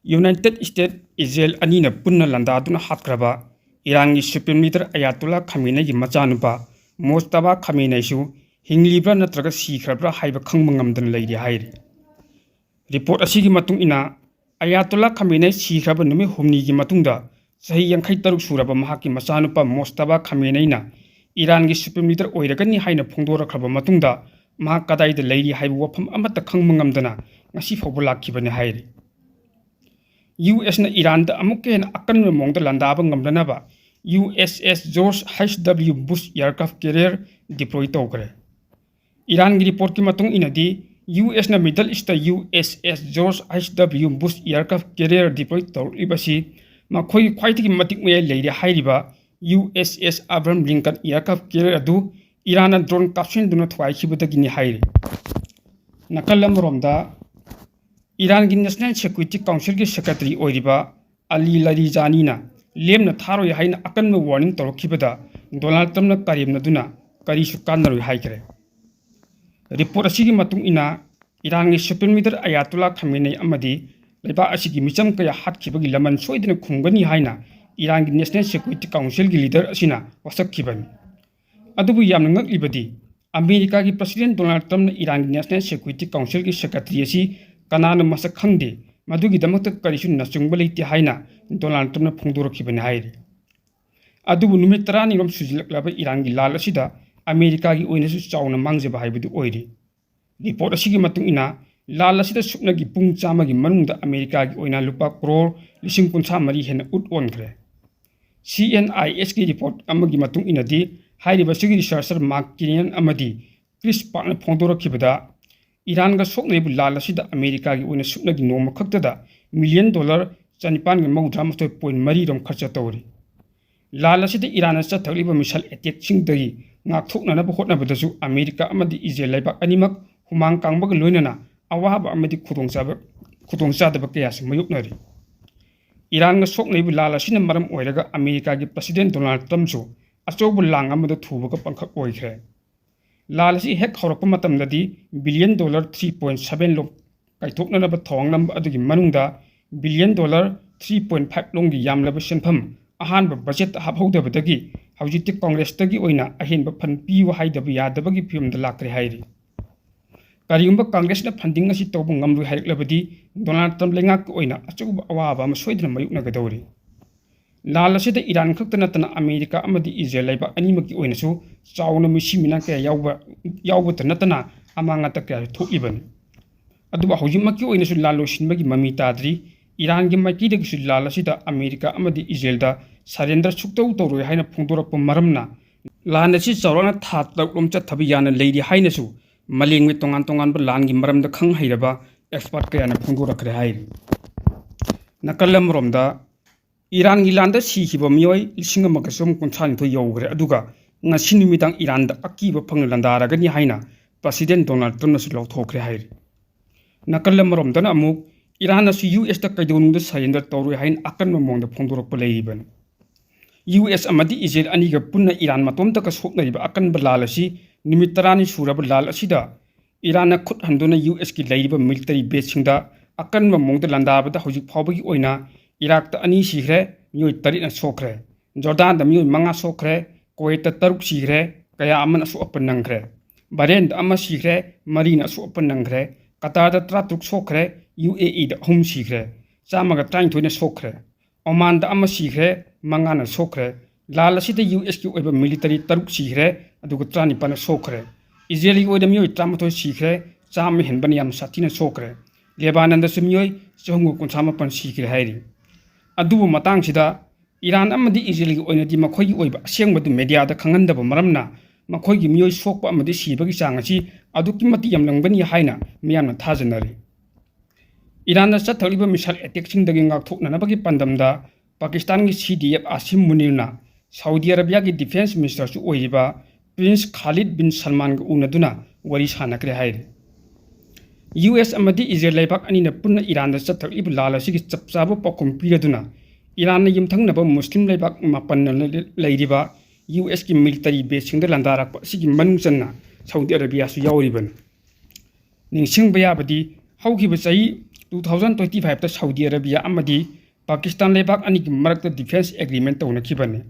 United States Israel anina punna landaduna hatkraba Irangi Supreme Leader Ayatollah Khamenei machanupa Mojtaba Khamenei su hinglibra natraga sikhrabra haiba khangma ngamdan leiri hairi. Report asigi matung ina Ayatollah Khamenei sikhraba numi humni gi matungda sahi yankhai taruk suraba mahaki machanupa Mojtaba Khamenei na Irangi Supreme Leader oiragani haina phongdorakraba matungda mahak kadaida leiri haiba wafam amata khangma ngamdana ngasi phawba lakhibani hairi. US na Iran da amukke na akan me mongda landaba ngamdana ba USS George H.W. Bush aircraft carrier deploy tawkre. Iran gi report ki matung inadi US na Middle East USS George H.W. Bush aircraft carrier deploy tawribasi makhoi khwaitigi matik me leire hairiba USS Abraham Lincoln aircraft carrier adu Iran drone caption duna thwai khibadagi ni hairi. Nakalam romda Iran ki National Security Council ki Secretary oiriba Ali Larijani na lemna tharoi haina akanma warning tawrkhibada Donald Trump na karimna duna karisu kannaroi haikre. Report asigi matung ina Iran ki Supreme Leader Ayatollah Khamenei amadi leba asigi micham kaya hatkibagi laman soidina khungani haina Iran ki National Security Council ki leader asina wasakhibani. Adubu yamna ngaklibadi America ki President Donald Trump na Iran ki National Security Council ki Secretary asi kanana masak khangde madugi damakta karisu nasungba leiti haina Donald Trump na phongdorakhibani hairi. Adubu numit 30 rom sujilaklaba Iran gi lal asida America gi oinasu chauna mangjaba haibudu oiri. Report asigi matung ina lal asida sukna gi pung chama gi manungda America gi oina lupa crore lising puncha mari hena ut onkhre. CNIS ki report amagi matung ina di hairiba sigi researcher Mark Kinian amadi Chris Park na phongdorakhibada Iran ga soknaibu lal asida America gi oina sukna gi noma khaktada $1 million chanipan gi mawdra matoi point mari rom kharcha tawri. Lal asida Iran sa thakliba missile attack singdagi ngak thokna na hotna badasu America amadi Israel laibak animak humang kangbag loinana awahaba amadi khudongchadaba kayas mayuknari. Iran ga soknaibu lal asina maram oiraga America gi President Donald Trump su achobu lang amada thubaga pangkhak oikhre. Lal asi hek horakpa matamdadi $1 billion 3.7 lok kaithoknanaba thawang namba adugi manungda $1 billion 3.5 longgi yamlaba senpham ahanba budget haphodabadagi hawjiti Congress tagi oina ahenba fan piwa haidaba yadabagi phimda lakre hairi. Kariumba Congress na funding asi tawbu ngamru haiklabadi Donald Trump lengak oina achuba awaba ama soidna mayukna gadawri. Lal asida Iran khaktana tana America amadi Israel laiba animaki oina su chauna misi mina kaya yawba tanatana amanga takya thokibani. Aduba hojimaki oina su lalo sinbagi mami tadri Iran gi maiki de su lal asida America amadi Israel da surrender suktau tawroi haina phongdorakpa maramna lan asi chawrana that lom chathabi yana leidi haina su malingwe tongan ba lan gi maramda khang hairaba expert kaya na phongdorakre hairi. Nakalam romda Iran gi landa sikhiba miyoi 1993 yogre aduga ngasi numidang Iran da akiba phanglandaraga ni haina President Donald Trump su lawthokre hairi. Nakalam romdana amuk Iran asu US da kaidonungda surrender tawroi hain akanma mongda phongdorakpa leiriban. US amadi Israel aniga punna Iran matomta ka soknariba akanba lal asi numit 30 suraba lal asida Iran na khut handuna US ki leiriba military base singda akanba mongda landabada hojik phawbagi oina Iraq ta ani sigre miyoi 3 na sokre Jordan da miyoi 5 sokre Kuwait ta 3 sigre kaya aman asu apan nangre Bahrain da ama sigre Marine asu apan nangre Qatar da 3 sokre UAE da 3 sigre Chamaga 30 na sokre Oman da ama sigre 5 na sokre lal asida US ki oiba military 3 sigre aduga 3 na sokre Israel ki oida miyoi 3 sigre cham henbani yam satina sokre Lebanon da sumiyoi chongu kunsama pan sigre hairi. Adubu matang sida Iran amadi Israel gi oina di makhoi gi oiba asengbadu media da khangandaba maramna makhoi gi miyoi sokpa amadi sibagi changasi aduki mati yamlangbani haina miyamna thajanari. Iran na chathaliba missile attack singdagi ngak thoknanabagi pandamda Pakistan gi CDF Asim Munirna Saudi Arabia gi Defense Minister su oiriba Prince Khalid bin Salman gi unaduna wari sanakre hairi. US amadi Israel laibak anina punna Iran da chathaliba lal asigi chapchaba pakum piraduna Iran na yimthangnaba Muslim laibak mapanna leiriba US ki military base singda landarakpa sigi manungchanna Saudi Arabia su yawriban. Ningsingba yabadi hawkiba chai 2025 Saudi Arabia amadi Pakistan leibak ani ki marakta defense agreement tawnakhibani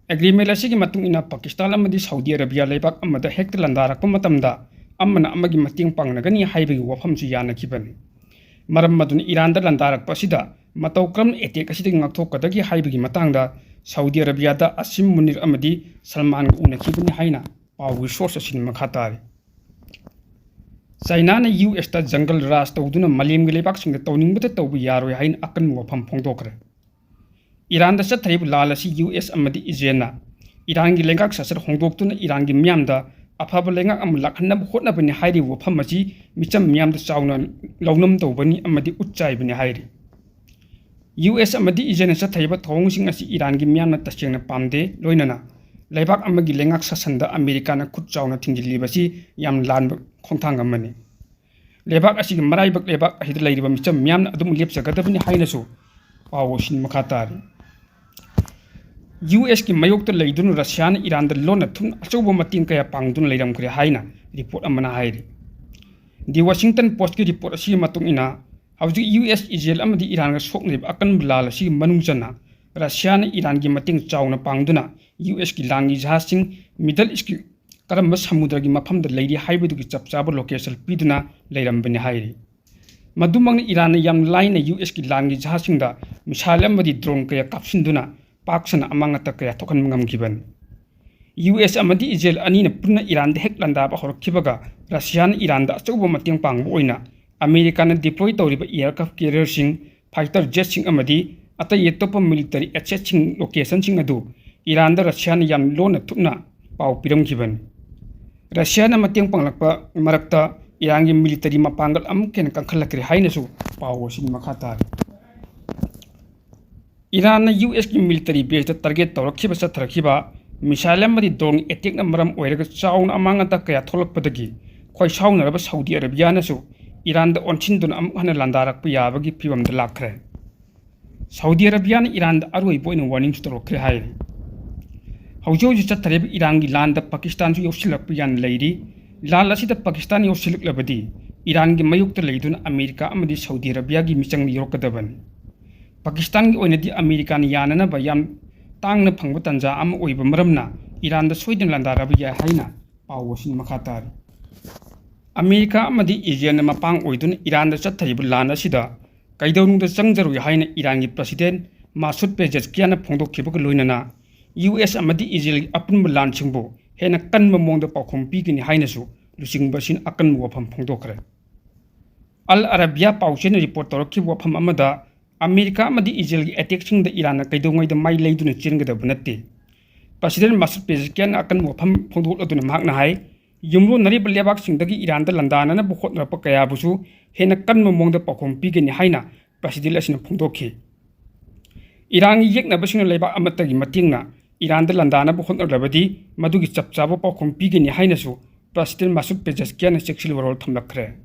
agreement asigi matung ina Pakistan amadi Saudi Arabia leibak amada hekta landarakpa matamda amana amagi mating pangnagani haibagi wafamsu yanakhibani maram madun Iran da landarakpa sida matau kram attack asidi ngakthokadagi haibagi matangda Saudi Arabia da Asim Munir amadi Salman unakhibani haina pawu source asin makhatari China na US ta jungle ras tawduna malim gi lebak sing tawningbata tawbu yaroi hain akan wafam phongdokre Iran da sathrib lalasi US amadi Israel Iran gi lengak sasar hongdoktuna Iran gi myamda afaba lengak am lakhanna hotna bani hairi wafam maji micham myamda chawna lawnam tawbani amadi utchai bani hairi US amadi Israel sathriba thong sing asi Iran gi myamna tasengna pamde loinana leibak amagi lengak sasanda America na khut chawna thingjilibasi yam lan khongthang amani leibak asi maraibak leibak ahid leiriba micham myamna adum lepchagadabani hainasu pawo sin makhatari US ki mayokta leidun Russia na Iran da lona thun achobo mating kaya pangdun leiram kre haina report amana hairi di Washington Post ki report asi matung ina hauji US Israel amadi Iran ga soknib akan blal asi manungchana Russia na Iran gi mating chawna pangduna US ki langi jahasing Middle East ki karamba samudra gi mafam da leiri haibedu ki chapchaba location piduna leiram bani hairi madumang Iran yam line US ki langi jahasing da misal amadi drone kaya kapsinduna paksana amangata kaya thokan mangam giban US amadi Israel ani na purna Iran de hek landa ba horkibaga Russia na Iran da achobo mating pangbo oina America na deploy tawriba aircraft carrier sing fighter jet sing amadi ata yetopa military asset sing location sing adu Iran da Russia na yam lona thupna pau piram giban Russia na mating panglakpa marakta Iran gi military mapangal amken kankhalakri hainasu pau sin makhatar Iran na US ki military base da target tawrakhiba sathrakhiba misal amadi drone attack na maram oiraga chawna amangata kaya tholakpadagi khoi saunaraba Saudi Arabia na su Iran da onchindun am hana landarakpa yabagi phibam da lakhre Saudi Arabia na Iran da aroi boina warning storokre hairi haujo ju chathareb Iran gi land da Pakistan su yosilakpa yan leiri lal asida Pakistan yosilaklabadi Iran gi mayukta leidun America amadi Saudi Arabia gi michang yorokadaban Pakistan gi oinadi America ni yanana ba yam tangna phangba tanja am oiba maramna Iran da soidin landaraba ya haina pawosin makhatar America amadi Israel na mapang oidun Iran da chatharib lana sida kaidawung da changjaru haina Iran gi president Masoud Pezeshkian na phongdokhiba ko loinana US amadi Israel apun lan chingbo hena kanma mongda pakhom pigini hainasu lusingbasin akan wafam phongdokre Al Arabia pauchen report torokhi wafam amada America amadi Israel gi attack sing da Iran na kaidongai da mai leiduna chingada bunatti President Masoud Pezeshkian akan wafam phongdok aduna mahakna hai yumlo nari lebak sing dagi Iran da landana na bukhot na pakaya busu hena kanma mongda pakhom pigini haina President asina phongdokhi Iran gi yekna basina lebak amata gi matingna Iran da landana bukhot na rabadi madugi chapchaba pakhom pigini hainasu President Masoud Pezeshkian na sexual warol thamlakre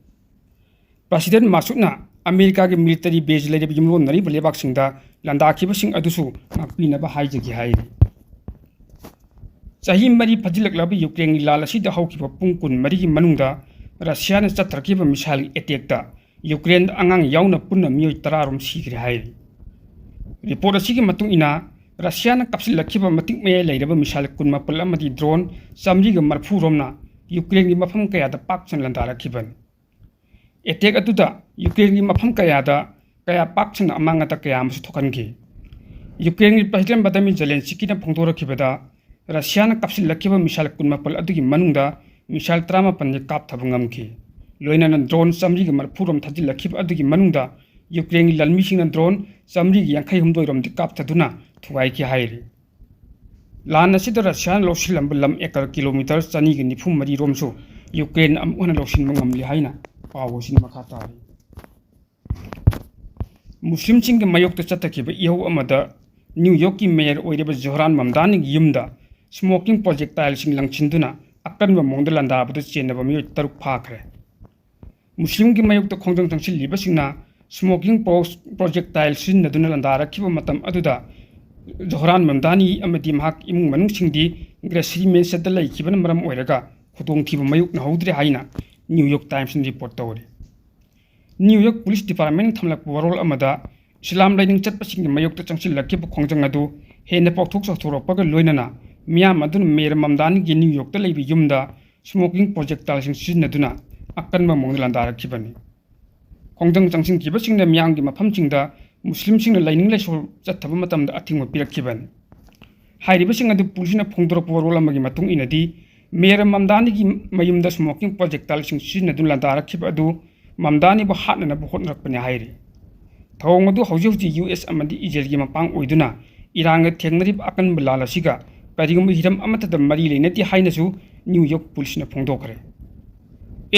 President Masoud na America ki military base leib yumlo nari lebak singda landakhiba sing adusu ngakpina ba haijagi hairi Sahi mari phajilaklabi Ukraine lala sida hawkiba pungkun mari gi manungda Russia na chatharkiba misal attack ta Ukraine angang yauna punna miyoi 10 rom sigri hairi report asigi matung ina Russia na kapsilakiba matik me leiraba misal kunma palamadi drone samri ga marfu romna Ukraine gi mafam kaya da pakchan landara kiban attack atuda Ukraine gi mafam kaya da kaya pakchan amangata kaya masu thokangi Ukraine gi president badami Zelensky na phongdora kibada Russia na kapsilakiba misal kunma pal adugi manungda misal trama panni kap thabangam ki loina na drone samri ga marfu rom thajilakiba adugi manungda Ukraine gi lalmi sing na drone samri gi yankhai humdoi rom di kap thaduna thugai ki hairi lan asida Russia losilam lam ekar kilometer chani gi nifum mari romso Ukraine am ona losin mangam li haina pawosin makhatari Muslim sing gi mayok ta chatakiba iho amada New York ki mayor oireba Zohran Mamdani gi yumda smoking projectile sing langchinduna akan ba mongda landa abdu chenaba mi taruk phakre Muslim gi mayok ta khongjang tangsil liba singna smoking projectile sin naduna landa rakhiba matam aduda Zohran Mamdani amadi mahak imung manung singdi grocery men sedda lai kiban maram oiraga khudong thiba mayuk na hodre haina New York Times report tawri New York Police Department thamlak warol amada Islam laining chatpasing mayok ta changsilakib khongjang adu hena pokthok sothorokpaga loinana miyam adun mer mamdan gi New York ta leibi yumda smoking projectile sing sinnaduna akanba monglandarakhibani khongjang changsing kibasingna miyam gi mafamsingda Muslim singna laining laisol chathaba matamda athingwa pirakhibani hairibasing adu pulisna phongdorok warol amagi matung inadi mer mamdani gi mayumda smoking projectile sing sinnadun landarakhib adu mamdani bo hatna bo hotrakpani hairi thong adu hauji US amadi Israel gi mapang oiduna Iran thengnarib akan balala siga karigum hiram amata mari leinati hainasu New York Police na phongdokre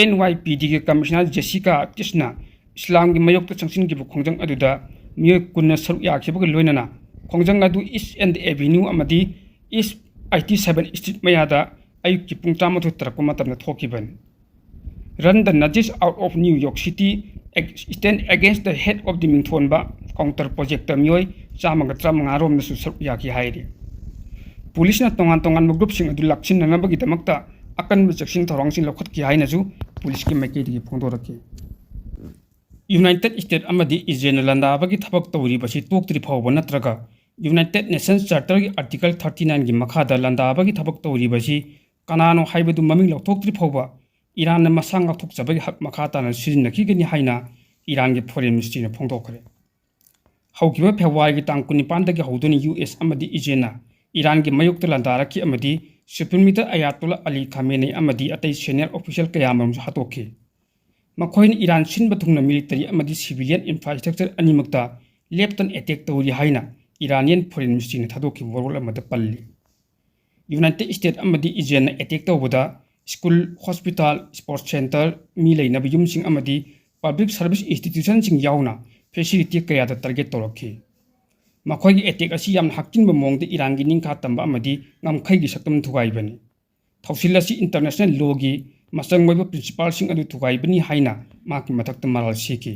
NYPD gi Commissioner Jessica Krishna Islam gi mayok ta changsin gi khongjang aduda miyo kunna saru yakhiba loinana khongjang adu East End Avenue amadi East 87 Street mayada ayuk ki pungtama thu tarakuma tamna thokibani run the nudges out of New York City stand against the head of the Mingthonba counter project mioi chamaga tramanga na su saru yakhi hairi Police na tongan group sing adu laksin na nabagi tamakta akan jaksin thorong sing lokhat ki haina ju police ki maike di phongdoraki United States amadi Israel landa bagi thabak tawri basi toktri phawba natraga United Nations Charter gi Article 39 gi makhada landa bagi thabak tawri basi kanano haibadu maming loktoktri phawba Iran na masang thuk chabagi hak makhata na sirinaki gani haina Iran gi foreign ministry na phongdokre haukiba February gi tang 19 dagi hauduni US amadi Israel Iran ki mayuk ta landaraki amadi Supreme Leader Ayatollah Ali Khamenei amadi atai senior official kayamam hatoki makhoin Iran sin bathungna military amadi civilian infrastructure animakta lepton attack tawri haina Iranian foreign ministry na thadoki warol amada palli United States amadi Israel na attack tawbada school hospital sports center mi leina biyum sing amadi public service institution sing yauna facility kaya da target tawraki Makhoi attack asi yam hakin ba mong de Iran gi ningkha tamba amadi ngam khai gi saktam thugai bani thausil asi international law gi masang moiba principal sing adu thugai bani haina ma ki mathak ta maral siki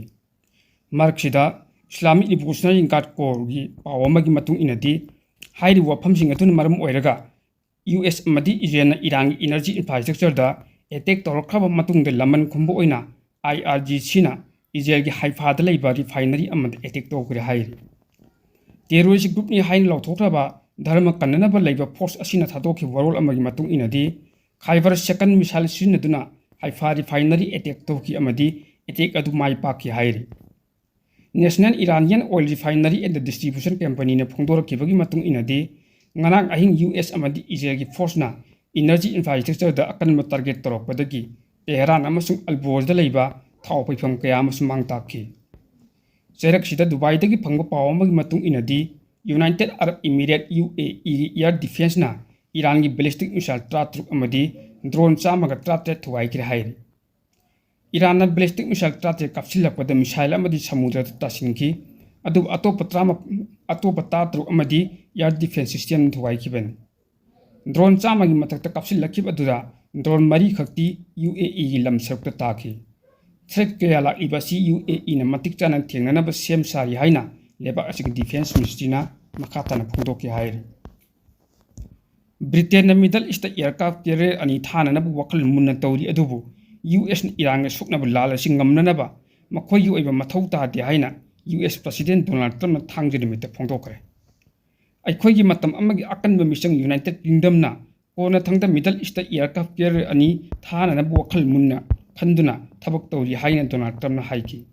marksida Islamic Revolutionary Guard Corps gi pawama gi matung inadi hairi wafam sing atun maram oiraga US amadi Israel na Iran gi energy infrastructure da attack tawrkhaba matung de laman khumbu oina IRGC na Israel gi Haifa da leiba refinery amad attack tawkre hairi terrorist group ni hain lauthokraba dharma kannanaba leiba force asina thadokhi warol amagi matung inadi Khyber second missile sinaduna Haifa refinery attack toki amadi attack adu mai pakhi hairi National Iranian Oil Refinery and the Distribution Company na phongdorakibagi matung inadi nganang ahing US amadi Israel gi force na energy infrastructure da akan ma target torokpadagi Tehran amasung Alborz da leiba thau paifam kaya amasung mangtakhi Serak sida Dubai dagi phangba pawamagi matung inadi United Arab Emirates UAE Air Defense na Iran gi ballistic missile tratruk amadi drone chamaga tratre thuai kire hairi Iran na ballistic missile tratre kapsilakpada missile amadi samudra tasinki adu atopa tatruk amadi air defense system thuai kiben drone chamagi matakta kapsilakib adura drone mari khakti UAE gi lamsakta takhi threat kaya lakibasi UAE na matik chana thengnanaba sem sari haina leba asig defense ministry na makata na phungdoki hairi Britain na Middle East aircraft carrier ani thana na wakal munna tawri adubu US na Iran ga sukna lala singamna na ba makhoi yu iba mathau ta de haina US President Donald Trump na thangjiri mit phongdokre aikhoi gi matam amagi akan ba misang United Kingdom na kona thangda Middle East aircraft carrier ani thana na wakal munna khanduna thabak tawri haina Donald Trump na haiki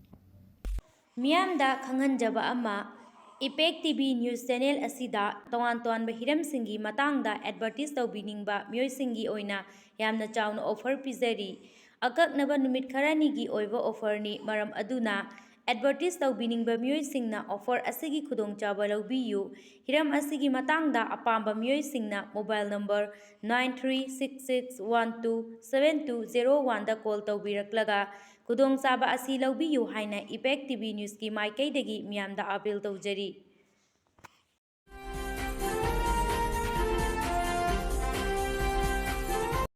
Miyamda khanganjaba ama IPEC TV News Channel asida tongan hiram singi matangda advertise tawbiningba miyoi singi oina yamna chawna offer pizari akaknaba numit kharani gi oiba offer ni maram aduna advertise tawbiningba miyoi singna offer asigi khudongchaba lawbiyu hiram asigi matangda apamba miyoi singna mobile number 9366127201 da call tawbiraklaga khudongchaba asi lawbiyu haina IPEC TV News ki maikaidagi miyamda appeal tawjari